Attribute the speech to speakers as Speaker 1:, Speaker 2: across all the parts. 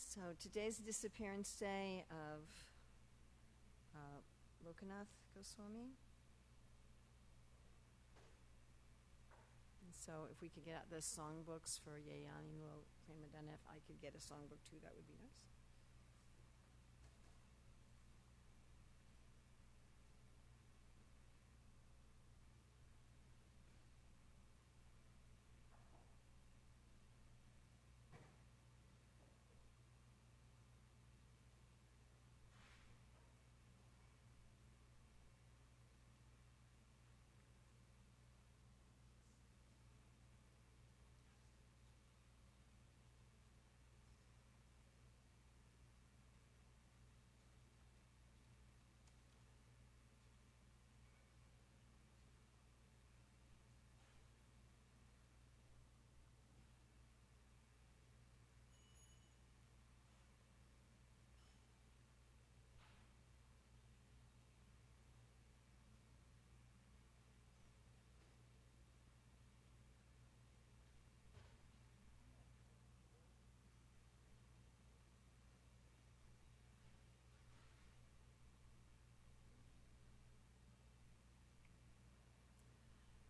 Speaker 1: So today's the disappearance day of Lokanath Goswami. And so if we could get out the songbooks for Yayani Lo Premadana, if I could get a songbook too, that would be nice.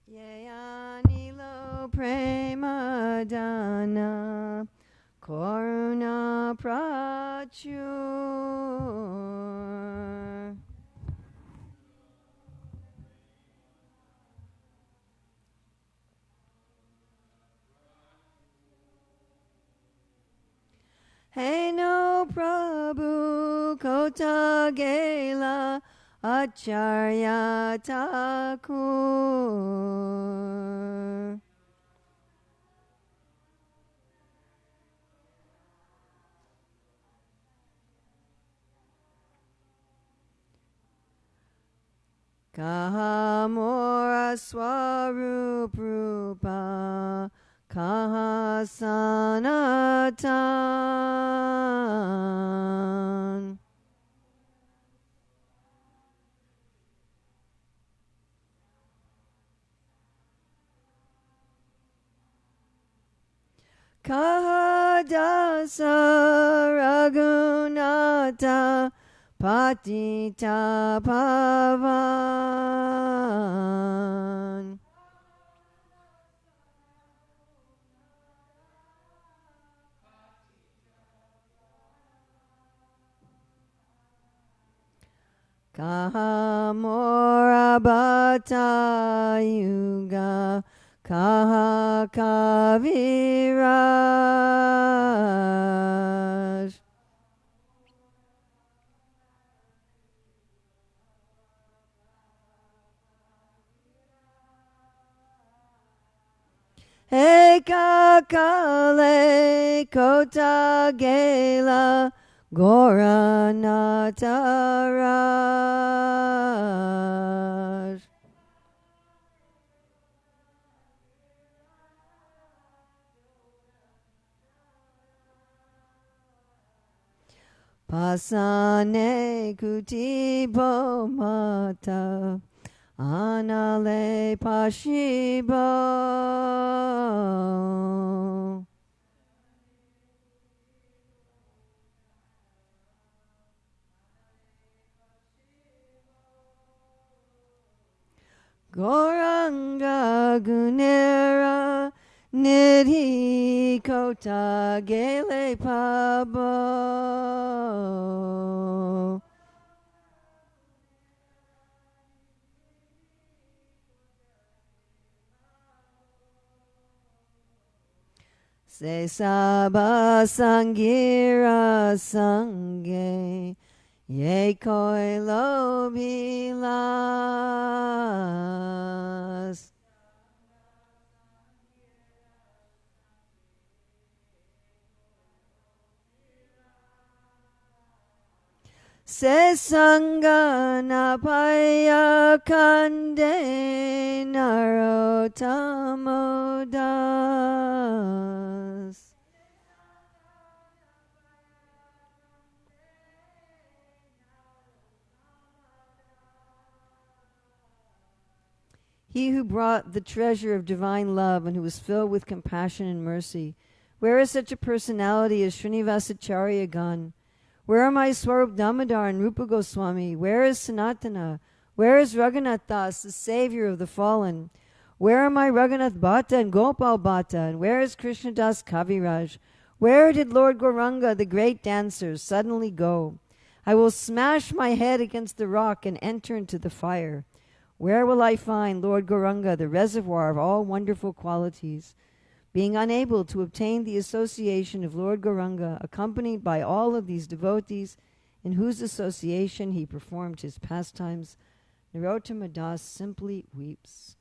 Speaker 1: Yayani Lo Premadana Karuna Prachur. Hey no Prabhu Kota Gela Acharya Thakur. Kaha Mora Swarup Rupa Kaha Sanatan. Kaha Dasa Raghunata Patita Pavan. Kaha Morabhata Yuga Kaha Kaviraj. Eka Kale Kota Gela Goranataraj. Pasane Kutibo Mata Anale Pashibo. Goranga Gunera Nidhi Kota Gele Pabo. Se Saba Sangira Sange Ye Koi Lo Bilas. Se Sangana Paya Kande Narotamodas. He who brought the treasure of divine love and who was filled with compassion and mercy Where is such a personality as Srinivasacharya gone? Where are my Swarup Damodar and Rupa Goswami? Where is Sanatana? Where is Raghunath Das, the savior of the fallen? Where are my Raghunath Bhatta and Gopal Bhatta? And where is Krishna Das Kaviraj? Where did Lord Gauranga, the great dancer, suddenly go? I will smash my head against the rock and enter into the fire. Where will I find Lord Gauranga, the reservoir of all wonderful qualities? Being unable to obtain the association of Lord Gauranga, accompanied by all of these devotees, in whose association he performed his pastimes, Narottama Das simply weeps.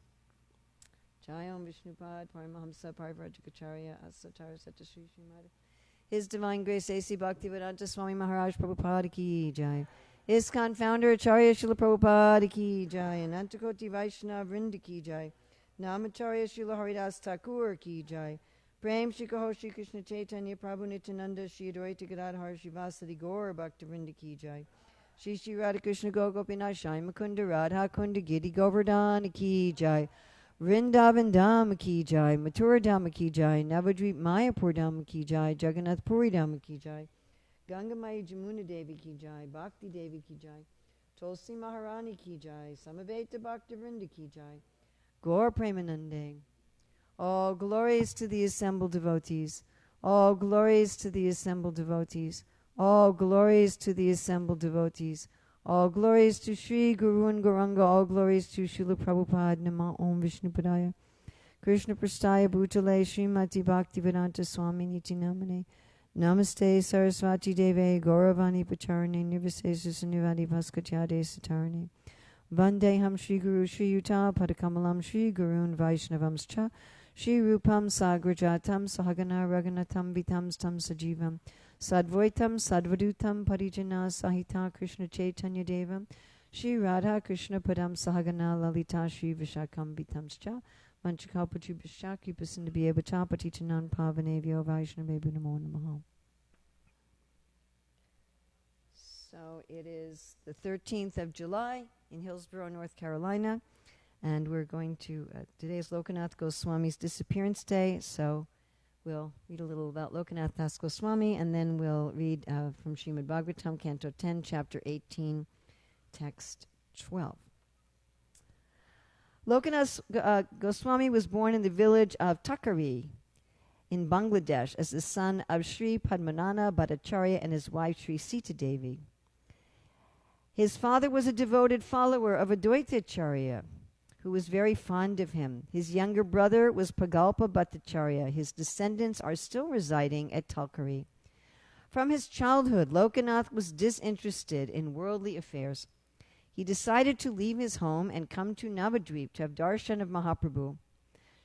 Speaker 1: Jayam Vishnupad Paramahamsa Parivrajacharya Asatara Satashri Srimad. His Divine Grace A.C. Bhaktivedanta Swami Maharaj Prabhupada Ki Jai. ISKCON founder Acharya Srila Prabhupada Ki Jai. Anantakoti Vaishnava Vrinda Ki Jai. Namacharya Srila Haridas Thakur Ki Jai. Prem Shri Kaho Shri Krishna Chaitanya Prabhu Nityananda Shri Advaita Gadadhar Shivasadi Gaur Bhakta Vrinda Ki Jai. Shri Shri Radha Krishna Gopinath Shai Mukunda Radha Kunda Giri Govardhana Ki Jai. Vrindavan Dham Ki Jai, Mathura Dham Ki Jai, Navadvip Mayapur Dham Ki Jai, Jagannath Puri Dham Ki Jai, Gangamai Jamuna Devi Ki Jai, Bhakti Devi Ki Jai, Tulsi Maharani Ki Jai, Samaveta Bhakta Vrinda Ki Jai, Gaur Premanande. All glories to the assembled devotees, all glories to the assembled devotees, all glories to the assembled devotees. All glories to Sri Guru and Gauranga, all glories to Srila Prabhupada, Nama Om Vishnupadaya, Krishna Prastaya Bhutale, Srimati Bhaktivedanta Swami Niti Namane, Namaste Saraswati Deve, Gauravani Pacharane, Nirvisesa Sunivadi Bhaskatyade Satarane, Vandeham Sri Guru Sri Yuta Padakamalam Sri Gurun Vaishnavamscha, Sri Rupam Sagrajatam Sahagana Raghunatham Vitam Tam Sajivam, Sadvaitam Sadvadutam Parijana Sahita Krishna Chaitanya Devam Shri Radha Krishna Padam Sahagana Lalita Shri Vishakam Vitamscha Manchakalpatu Bishaki Pasindabiya Bhatapati Chanan Pavanavyo Vaishnavebu Namo Namaha. So it is the 13th of July in Hillsborough, North Carolina, and we're going to, today is Lokanath Goswami's disappearance day, so we'll read a little about Lokanath Das Goswami, and then we'll read from Srimad Bhagavatam, Canto 10, Chapter 18, Text 12. Lokanath Goswami was born in the village of Takari in Bangladesh as the son of Sri Padmanana Bhattacharya and his wife Sri Sita Devi. His father was a devoted follower of Advaitacharya, who was very fond of him. His younger brother was Pragalpa Bhattacharya. His descendants are still residing at Talkari. From his childhood, Lokanath was disinterested in worldly affairs. He decided to leave his home and come to Navadvip to have darshan of Mahaprabhu.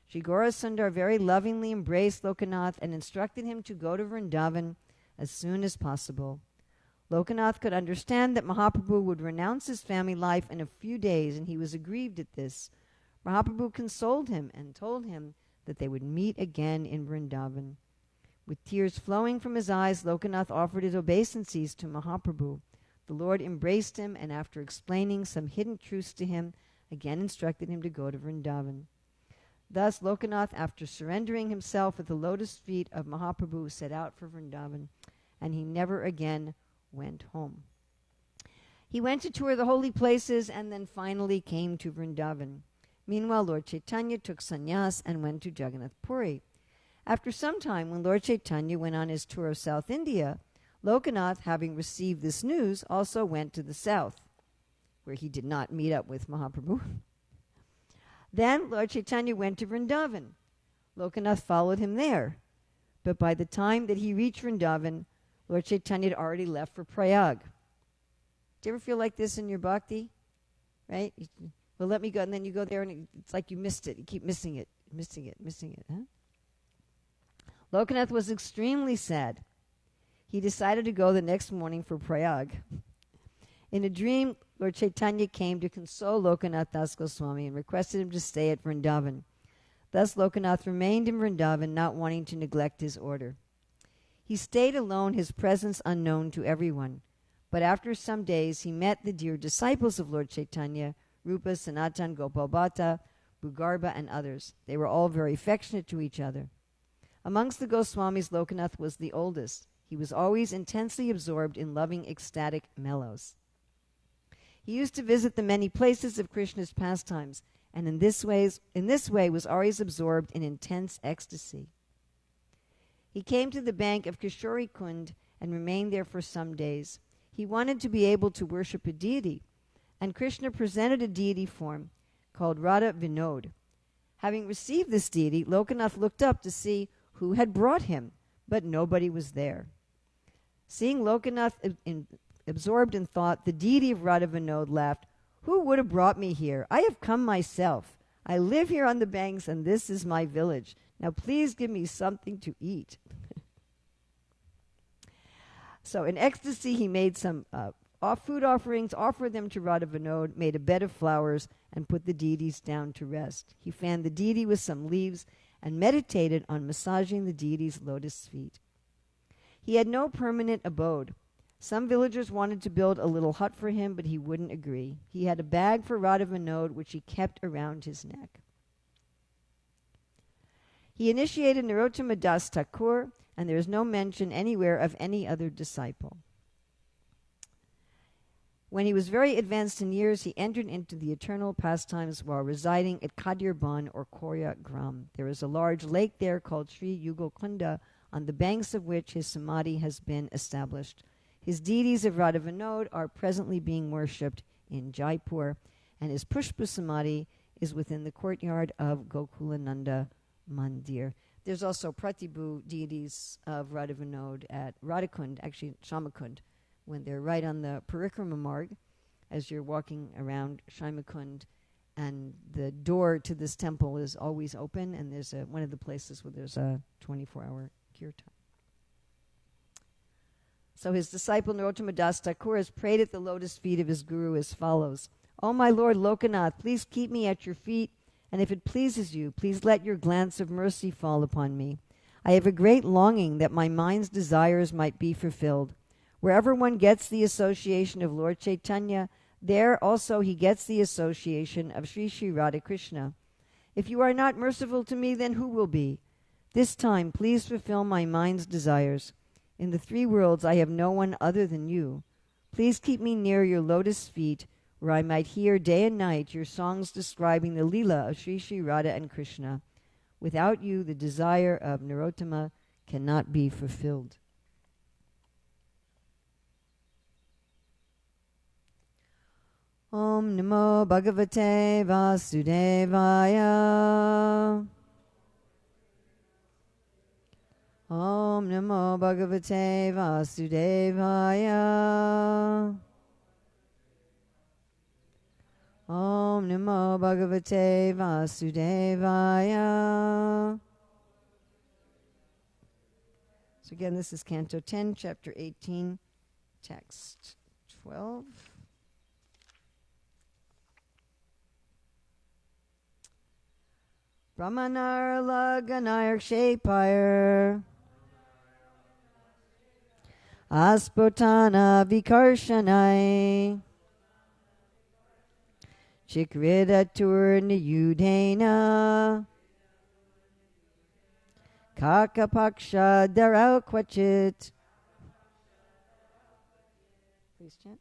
Speaker 1: Shri Gaurasundar very lovingly embraced Lokanath and instructed him to go to Vrindavan as soon as possible. Lokanath could understand that Mahaprabhu would renounce his family life in a few days, and he was aggrieved at this. Mahaprabhu consoled him and told him that they would meet again in Vrindavan. With tears flowing from his eyes, Lokanath offered his obeisances to Mahaprabhu. The Lord embraced him, and after explaining some hidden truths to him, again instructed him to go to Vrindavan. Thus, Lokanath, after surrendering himself at the lotus feet of Mahaprabhu, set out for Vrindavan, and he never again went home. He went to tour the holy places and then finally came to Vrindavan. Meanwhile, Lord Chaitanya took sannyas and went to Jagannath Puri. After some time, when Lord Chaitanya went on his tour of South India, Lokanath, having received this news, also went to the south, where he did not meet up with Mahaprabhu. Then Lord Chaitanya went to Vrindavan. Lokanath followed him there. But by the time that he reached Vrindavan, Lord Chaitanya had already left for Prayag. Do you ever feel like this in your bhakti? Right? Well, let me go, and then you go there, and it's like you missed it. You keep missing it. Huh? Lokanath was extremely sad. He decided to go the next morning for Prayag. In a dream, Lord Chaitanya came to console Lokanath Das Goswami and requested him to stay at Vrindavan. Thus Lokanath remained in Vrindavan, not wanting to neglect his order. He stayed alone, his presence unknown to everyone. But after some days, he met the dear disciples of Lord Chaitanya, Rupa, Sanatan, Gopal Bhatta, Bhugarba, and others. They were all very affectionate to each other. Amongst the Goswamis, Lokanath was the oldest. He was always intensely absorbed in loving ecstatic mellows. He used to visit the many places of Krishna's pastimes, and in this way was always absorbed in intense ecstasy. He came to the bank of Kishori Kund and remained there for some days. He wanted to be able to worship a deity, and Krishna presented a deity form called Radha Vinod. Having received this deity, Lokanath looked up to see who had brought him, but nobody was there. Seeing Lokanath absorbed in thought, the deity of Radha Vinod laughed, "Who would have brought me here? I have come myself. I live here on the banks, and this is my village. Now please give me something to eat." So in ecstasy, he made some food offerings, offered them to Radha Vinod, made a bed of flowers, and put the deities down to rest. He fanned the deity with some leaves and meditated on massaging the deity's lotus feet. He had no permanent abode. Some villagers wanted to build a little hut for him, but he wouldn't agree. He had a bag for Radha Vinod, which he kept around his neck. He initiated Narottama Das Thakur, and there is no mention anywhere of any other disciple. When he was very advanced in years, he entered into the eternal pastimes while residing at Kadirban or Korya Gram. There is a large lake there called Sri Yugokunda, on the banks of which his samadhi has been established. His deities of Radha Vinod are presently being worshipped in Jaipur, and his Pushpa Samadhi is within the courtyard of Gokulananda Mandir. There's also Pratibhu deities of Radha Vinod at Radhakund, actually Shamakund, when they're right on the Parikrama Marg as you're walking around Shamakund, and the door to this temple is always open, and there's one of the places where there's a 24-hour kirtan. So his disciple Narottama Das Thakur has prayed at the lotus feet of his guru as follows: "O my Lord Lokanath, please keep me at your feet, and if it pleases you, please let your glance of mercy fall upon me. I have a great longing that my mind's desires might be fulfilled. Wherever one gets the association of Lord Chaitanya, there also he gets the association of Sri Sri Radha Krishna. If you are not merciful to me, then who will be? This time, please fulfill my mind's desires. In the three worlds, I have no one other than you. Please keep me near your lotus feet, where I might hear day and night your songs describing the Leela of Sri Sri Radha and Krishna. Without you, the desire of Narottama cannot be fulfilled." Om Namo Bhagavate Vasudevaya. Om Namo Bhagavate Vasudevaya. Om Namo Bhagavate Vasudevaya. So again, this is Canto 10, Chapter 18, Text 12. Brahmanar Laganayar Shepire Aspotana Vikarshanai Chikrida Turniyudena Kakapaksha Darau Quachit. Please chant.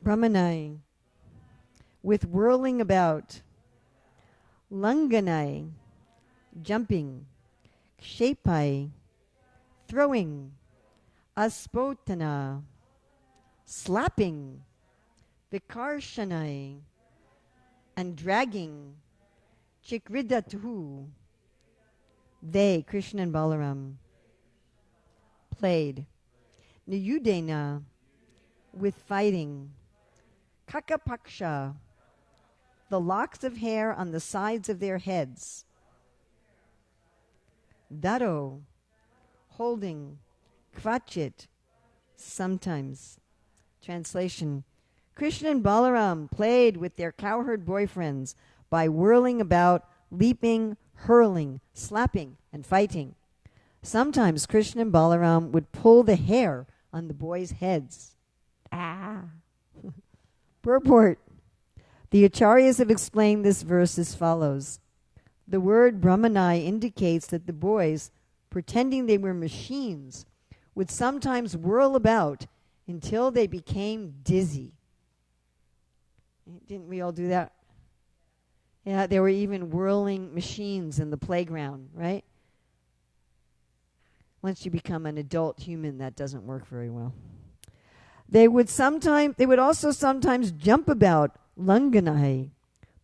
Speaker 1: Brahmanai, with whirling about. Langanai, jumping. Kshepai, throwing. Aspotana, slapping. Vikarshanai, and dragging. Chikridatu, they, Krishna and Balaram, played. Niyudena, with fighting. Kakapaksha, the locks of hair on the sides of their heads. Daro, holding. Kvachit, sometimes. Translation: Krishna and Balaram played with their cowherd boyfriends by whirling about, leaping, hurling, slapping, and fighting. Sometimes Krishna and Balaram would pull the hair on the boys' heads. Ah! Purport. The Acharyas have explained this verse as follows. The word Brahmanai indicates that the boys, pretending they were machines, would sometimes whirl about until they became dizzy. Didn't we all do that? Yeah, there were even whirling machines in the playground, right? Once you become an adult human, that doesn't work very well. They would also sometimes jump about, langanai.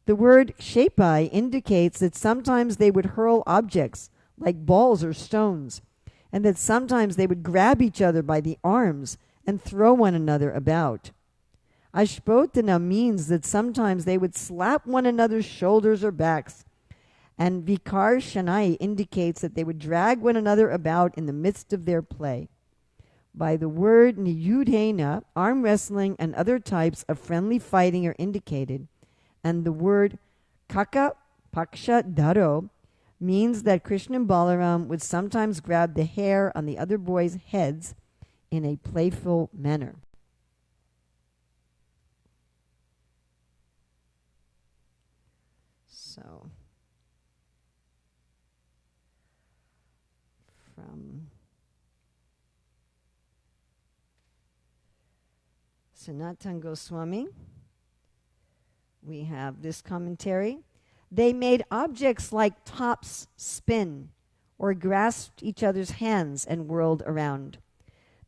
Speaker 1: The word shepai indicates that sometimes they would hurl objects like balls or stones, and that sometimes they would grab each other by the arms and throw one another about. Ashpotana means that sometimes they would slap one another's shoulders or backs, and vikar shanai indicates that they would drag one another about in the midst of their play. By the word niyudhena, arm wrestling and other types of friendly fighting are indicated, and the word kaka paksha daro means that Krishna and Balaram would sometimes grab the hair on the other boys' heads in a playful manner. So, from Sanatana Goswami, we have this commentary. They made objects like tops spin or grasped each other's hands and whirled around.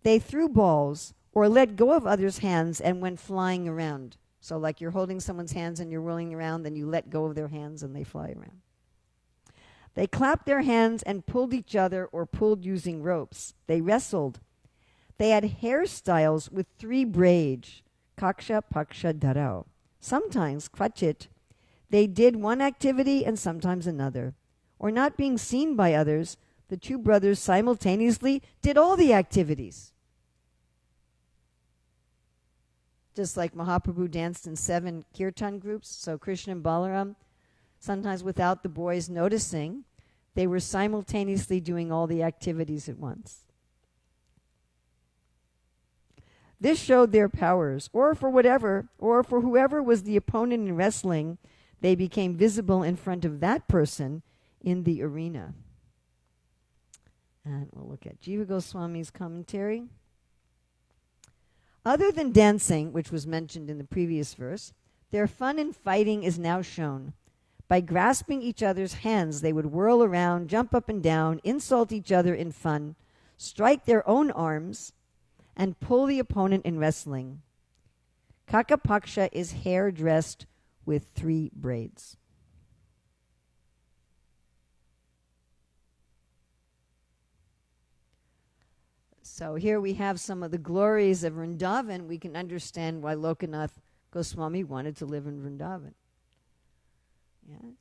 Speaker 1: They threw balls or let go of others' hands and went flying around. So like you're holding someone's hands and you're whirling around, then you let go of their hands and they fly around. They clapped their hands and pulled each other or pulled using ropes. They wrestled. They had hairstyles with 3 braids, kaksha, paksha, dharao. Sometimes, kvachit, they did one activity and sometimes another. Or not being seen by others, the 2 brothers simultaneously did all the activities. Just like Mahaprabhu danced in 7 kirtan groups, so Krishna and Balaram, sometimes without the boys noticing, they were simultaneously doing all the activities at once. This showed their powers, or for whoever was the opponent in wrestling, they became visible in front of that person in the arena. And we'll look at Jiva Goswami's commentary. Other than dancing, which was mentioned in the previous verse, their fun in fighting is now shown. By grasping each other's hands, they would whirl around, jump up and down, insult each other in fun, strike their own arms, and pull the opponent in wrestling. Kakapaksha is hair dressed with 3 braids. So here we have some of the glories of Vrindavan. We can understand why Lokanath Goswami wanted to live in Vrindavan. Yes.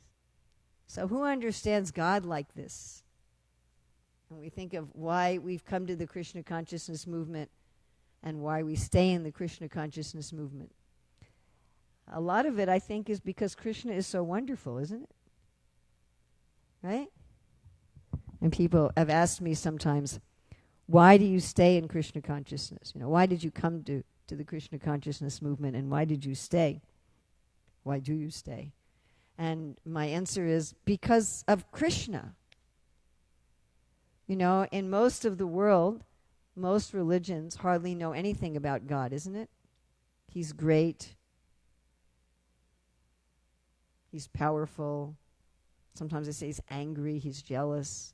Speaker 1: So who understands God like this? And we think of why we've come to the Krishna consciousness movement and why we stay in the Krishna consciousness movement. A lot of it, I think, is because Krishna is so wonderful, isn't it? Right? And people have asked me sometimes, why do you stay in Krishna consciousness? Why did you come to the Krishna consciousness movement, and why did you stay? Why do you stay? And my answer is because of Krishna. In most of the world, most religions hardly know anything about God, isn't it? He's great. He's powerful. Sometimes they say he's angry, he's jealous.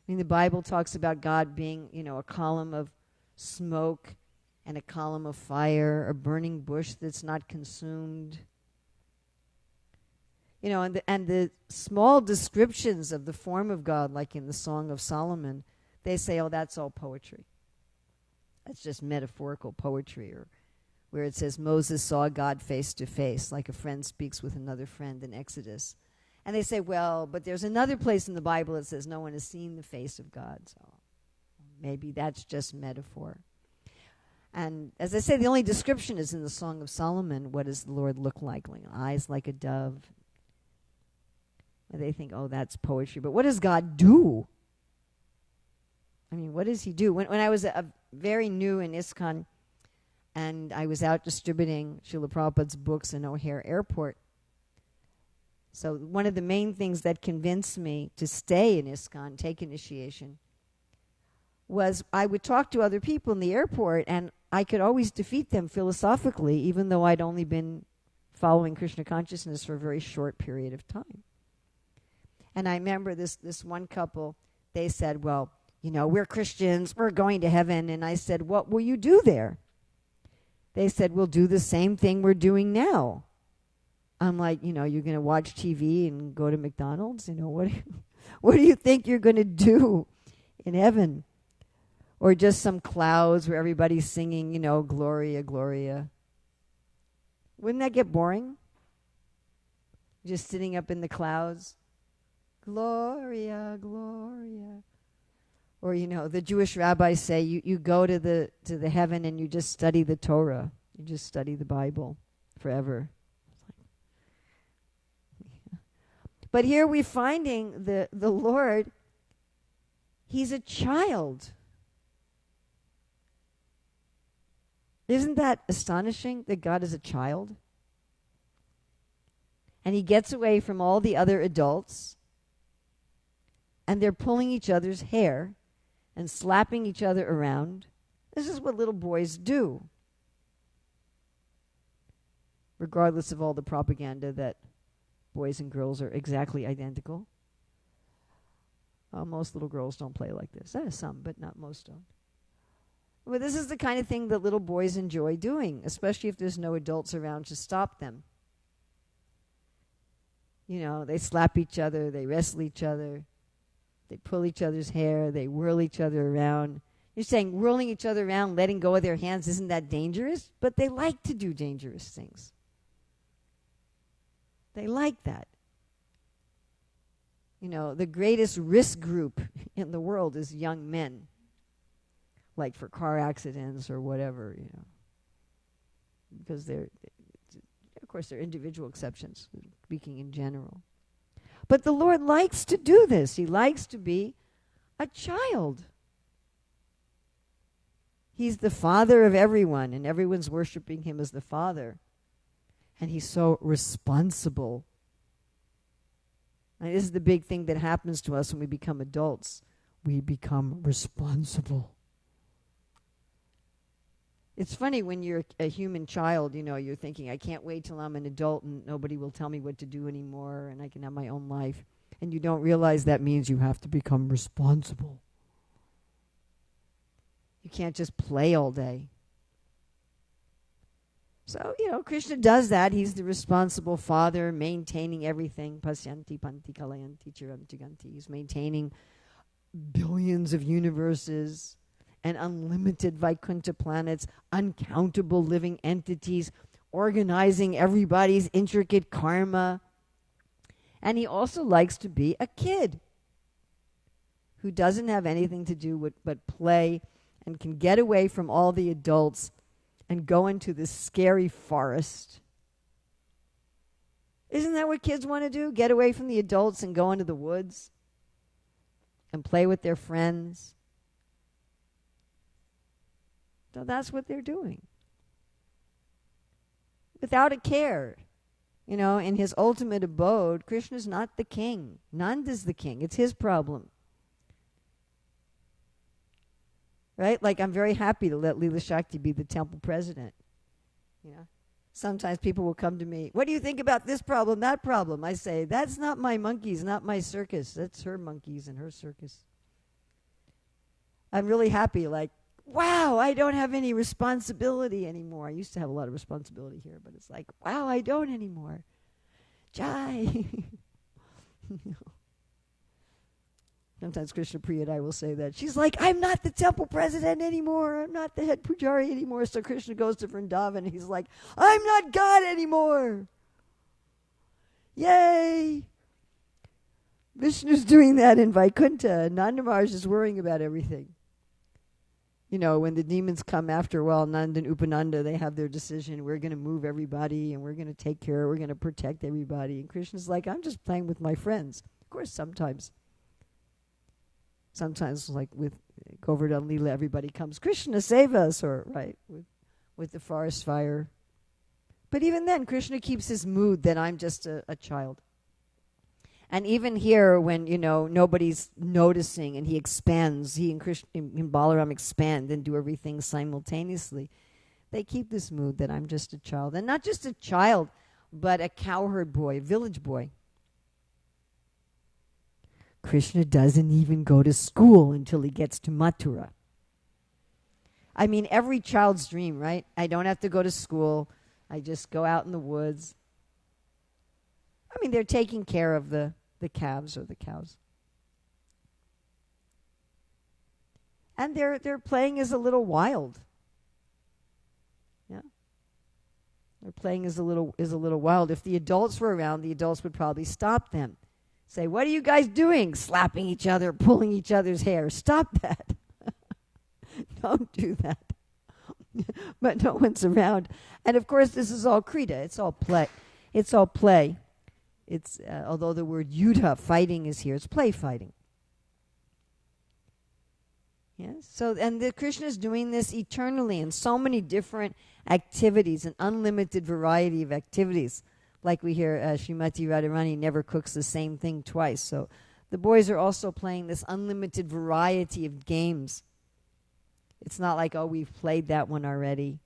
Speaker 1: I mean, the Bible talks about God being, a column of smoke and a column of fire, a burning bush that's not consumed. And the small descriptions of the form of God, like in the Song of Solomon, they say, oh, that's all poetry. That's just metaphorical poetry, or where it says Moses saw God face to face, like a friend speaks with another friend in Exodus. And they say, well, but there's another place in the Bible that says no one has seen the face of God, so maybe that's just metaphor. And as I say, the only description is in the Song of Solomon. What does the Lord look like? Eyes like a dove. And they think, oh, that's poetry. But what does God do? I mean, what does he do? When I was very new in ISKCON, and I was out distributing Srila Prabhupada's books in O'Hare Airport, so one of the main things that convinced me to stay in ISKCON, take initiation, was I would talk to other people in the airport, and I could always defeat them philosophically, even though I'd only been following Krishna consciousness for a very short period of time. And I remember this one couple, they said, well, we're Christians, we're going to heaven. And I said, what will you do there? They said, we'll do the same thing we're doing now. I'm like, you're going to watch TV and go to McDonald's? What do you think you're going to do in heaven? Or just some clouds where everybody's singing, Gloria, Gloria. Wouldn't that get boring? Just sitting up in the clouds. Gloria, Gloria. Or, the Jewish rabbis say you go to the heaven and you just study the Torah. You just study the Bible forever. But here we're finding the Lord, he's a child. Isn't that astonishing that God is a child? And he gets away from all the other adults, and they're pulling each other's hair and slapping each other around. This is what little boys do, regardless of all the propaganda that boys and girls are exactly identical. Most little girls don't play like this. Some, but not most don't. But this is the kind of thing that little boys enjoy doing, especially if there's no adults around to stop them. They slap each other, they wrestle each other, they pull each other's hair, they whirl each other around. You're saying whirling each other around, letting go of their hands, isn't that dangerous? But they like to do dangerous things. They like that. The greatest risk group in the world is young men, like for car accidents or whatever, because of course, there are individual exceptions, speaking in general. But the Lord likes to do this. He likes to be a child. He's the father of everyone, and everyone's worshiping him as the father. And he's so responsible. And this is the big thing that happens to us when we become adults. We become responsible. It's funny when you're a human child, you're thinking, I can't wait till I'm an adult and nobody will tell me what to do anymore and I can have my own life. And you don't realize that means you have to become responsible. You can't just play all day. So, Krishna does that. He's the responsible father, maintaining everything. Pasyanti panti kalayanti chiranti ganti. He's maintaining billions of universes and unlimited Vaikuntha planets, uncountable living entities, organizing everybody's intricate karma. And he also likes to be a kid who doesn't have anything to do but play and can get away from all the adults and go into this scary forest. Isn't that what kids want to do? Get away from the adults and go into the woods and play with their friends. So that's what they're doing. Without a care. In his ultimate abode, Krishna's not the king. Nanda's the king. It's his problem. Right? Like, I'm very happy to let Leela Shakti be the temple president. You know, sometimes people will come to me, what do you think about this problem, that problem? I say, that's not my monkeys, not my circus. That's her monkeys and her circus. I'm really happy, like, wow, I don't have any responsibility anymore. I used to have a lot of responsibility here, but it's like, wow, I don't anymore. Jai. Sometimes Krishna Priya and I will say that. She's like, I'm not the temple president anymore. I'm not the head pujari anymore. So Krishna goes to Vrindavan and he's like, I'm not God anymore. Yay. Vishnu's doing that in Vaikuntha. Nanda Maharaj is worrying about everything. You know, when the demons come after a while, Nanda and Upananda, they have their decision. We're going to move everybody and we're going to take care. We're going to protect everybody. And Krishna's like, I'm just playing with my friends. Of course, sometimes like with Govardhan Leela, everybody comes, Krishna, save us, or right, with the forest fire. But even then, Krishna keeps his mood that I'm just a child. And even here, when, you know, nobody's noticing and he expands, he and Krishna and Balaram expand and do everything simultaneously, they keep this mood that I'm just a child. And not just a child, but a cowherd boy, village boy. Krishna doesn't even go to school until he gets to Mathura. I mean, every child's dream, right? I don't have to go to school. I just go out in the woods. I mean, they're taking care of the calves or the cows. And they're playing as a little wild. Yeah. They're playing as a little wild. If the adults were around, the adults would probably stop them. Say, what are you guys doing? Slapping each other, pulling each other's hair. Stop that. Don't do that. But no one's around. And of course, this is all Krita. It's all play. It's all play. It's although the word yuddha, fighting, is here, it's play fighting. Yes. So, and the Krishna is doing this eternally in so many different activities, an unlimited variety of activities. Like we hear, Srimati Radharani never cooks the same thing twice. So the boys are also playing this unlimited variety of games. It's not like, oh, we've played that one already.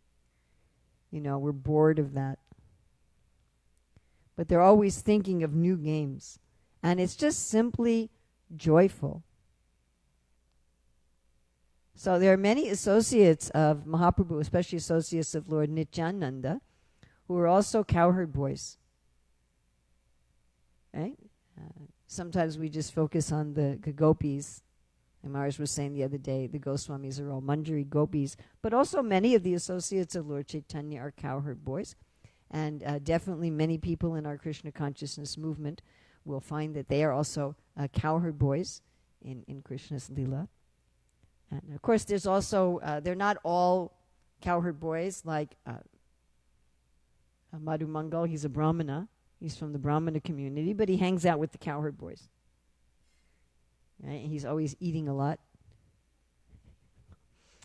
Speaker 1: You know, we're bored of that. But they're always thinking of new games. And it's just simply joyful. So there are many associates of Mahaprabhu, especially associates of Lord Nityananda, who are also cowherd boys. Right? Sometimes we just focus on the gopis. And Maharaj was saying the other day, the Goswamis are all Manjari gopis. But also many of the associates of Lord Chaitanya are cowherd boys. And definitely many people in our Krishna consciousness movement will find that they are also cowherd boys in Krishna's Leela. And of course, there's also, they're not all cowherd boys like Madhu Mangal. He's a Brahmana. He's from the Brahmana community, but he hangs out with the cowherd boys. Right? And he's always eating a lot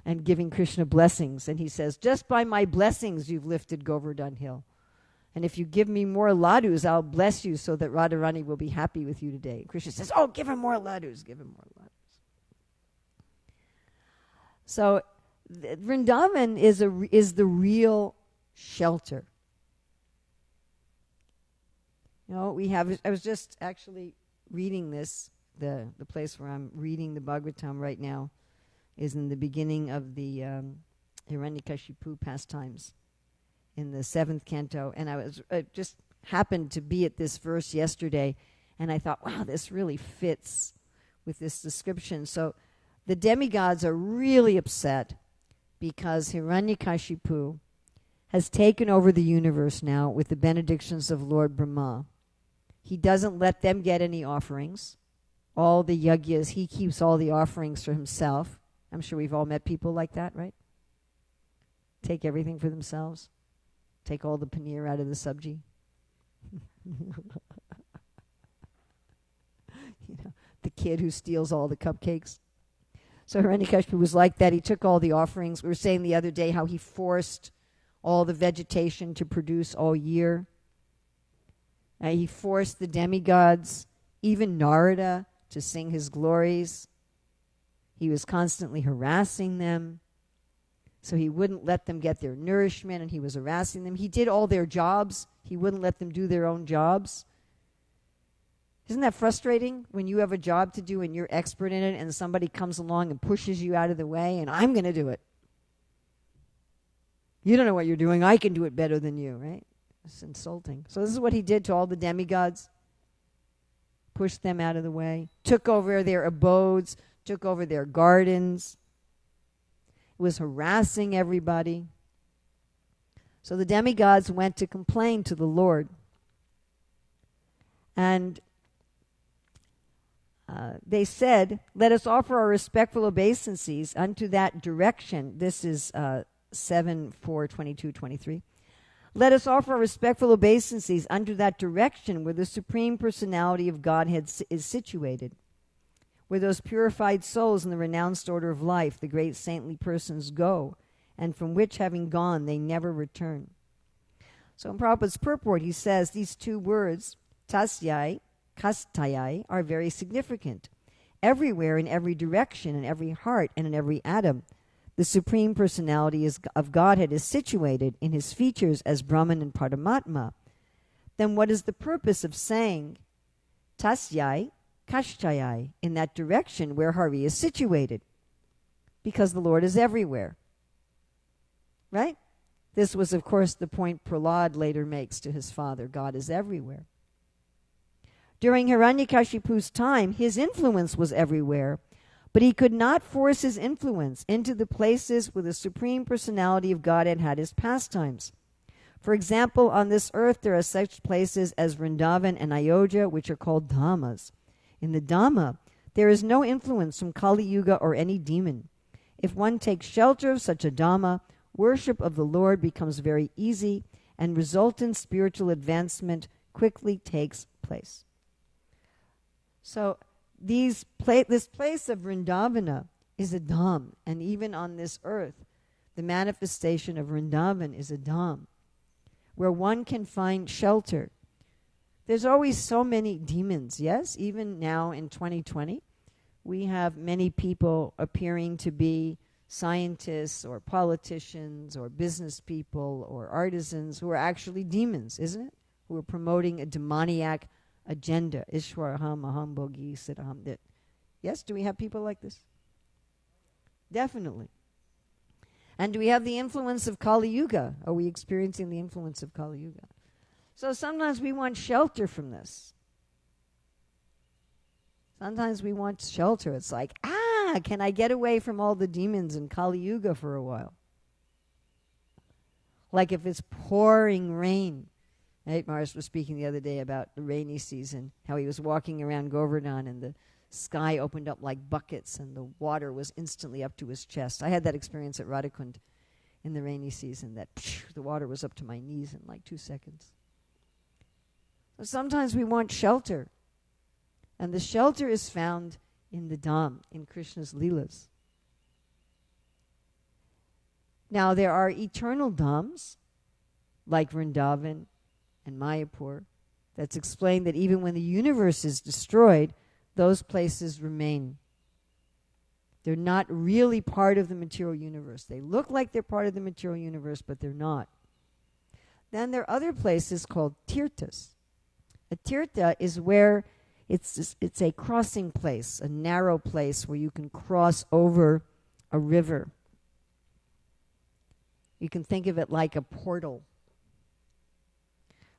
Speaker 1: and giving Krishna blessings. And he says, just by my blessings, you've lifted Govardhan Hill. And if you give me more ladus, I'll bless you so that Radharani will be happy with you today. Krishna says, oh, give him more ladus, give him more ladus. So Vrindavan is the real shelter. You know, I was just actually reading this, the place where I'm reading the Bhagavatam right now is in the beginning of the Hiranyakashipu pastimes in the 7th canto. And I just happened to be at this verse yesterday, and I thought, wow, this really fits with this description. So the demigods are really upset because Hiranyakashipu has taken over the universe now with the benedictions of Lord Brahma. He doesn't let them get any offerings. All the yagyas, he keeps all the offerings for himself. I'm sure we've all met people like that, right? Take everything for themselves. Take all the paneer out of the sabji. You know, the kid who steals all the cupcakes. So Hiranyakashipu was like that. He took all the offerings. We were saying the other day how he forced all the vegetation to produce all year. He forced the demigods, even Narada, to sing his glories. He was constantly harassing them. So he wouldn't let them get their nourishment, and he was harassing them. He did all their jobs. He wouldn't let them do their own jobs. Isn't that frustrating when you have a job to do and you're expert in it and somebody comes along and pushes you out of the way and I'm going to do it? You don't know what you're doing. I can do it better than you, right? It's insulting. So this is what he did to all the demigods. Pushed them out of the way. Took over their abodes. Took over their gardens. Was harassing everybody. So the demigods went to complain to the Lord. And they said, let us offer our respectful obeisances unto that direction. This is 7:4:22-23. Let us offer our respectful obeisances unto that direction where the Supreme Personality of Godhead is situated, where those purified souls in the renounced order of life, the great saintly persons, go, and from which, having gone, they never return. So in Prabhupada's purport, he says these two words, tasyai, kastayai, are very significant. Everywhere, in every direction, in every heart, and in every atom, the Supreme Personality of Godhead is situated in his features as Brahman and Paramatma. Then what is the purpose of saying tasyai, kashtayai, in that direction where Hari is situated? Because the Lord is everywhere. Right? This was, of course, the point Prahlad later makes to his father. God is everywhere. During Hiranyakashipu's time, his influence was everywhere, but he could not force his influence into the places where the Supreme Personality of Godhead had his pastimes. For example, on this earth there are such places as Vrindavan and Ayodhya, which are called Dhammas. In the Dhamma, there is no influence from Kali Yuga or any demon. If one takes shelter of such a Dhamma, worship of the Lord becomes very easy, and resultant spiritual advancement quickly takes place. So this place of Vrindavana is a dham, and even on this earth, the manifestation of Vrindavan is a dham, where one can find shelter. There's always so many demons, yes? Even now in 2020, we have many people appearing to be scientists or politicians or business people or artisans who are actually demons, isn't it? Who are promoting a demoniac agenda. Ishwaraham, aham, bhogi, siddham. Yes, do we have people like this? Definitely. And do we have the influence of Kali Yuga? Are we experiencing the influence of Kali Yuga? So sometimes we want shelter from this. Sometimes we want shelter. It's like, can I get away from all the demons in Kali Yuga for a while? Like if it's pouring rain. Right? Mars was speaking the other day about the rainy season, how he was walking around Govardhan and the sky opened up like buckets and the water was instantly up to his chest. I had that experience at Radhakund in the rainy season, that the water was up to my knees in like 2 seconds. So sometimes we want shelter. And the shelter is found in the Dham, in Krishna's Leelas. Now there are eternal Dhams, like Vrindavan and Mayapur, that's explained that even when the universe is destroyed, those places remain. They're not really part of the material universe. They look like they're part of the material universe, but they're not. Then there are other places called tirthas. A tirtha is where it's a crossing place, a narrow place where you can cross over a river. You can think of it like a portal.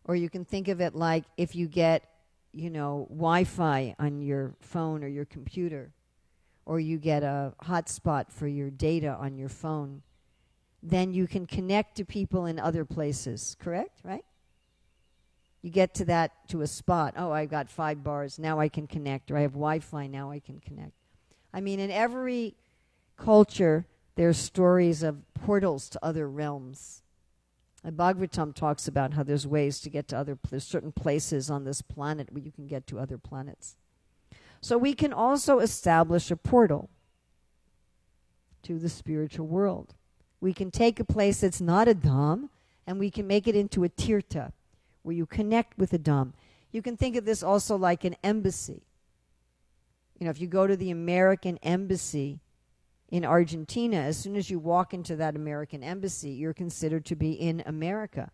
Speaker 1: Or you can think of it like if you get, Wi-Fi on your phone or your computer, or you get a hotspot for your data on your phone, then you can connect to people in other places, correct? Right? You get to a spot. Oh, I got 5 bars. Now I can connect. Or I have Wi-Fi. Now I can connect. I mean, in every culture, there's stories of portals to other realms. And Bhagavatam talks about how there's ways to get to there's certain places on this planet where you can get to other planets. So we can also establish a portal to the spiritual world. We can take a place that's not a dham, and we can make it into a tirtha, where you connect with a dham. You can think of this also like an embassy. If you go to the American embassy in Argentina, as soon as you walk into that American embassy, you're considered to be in America.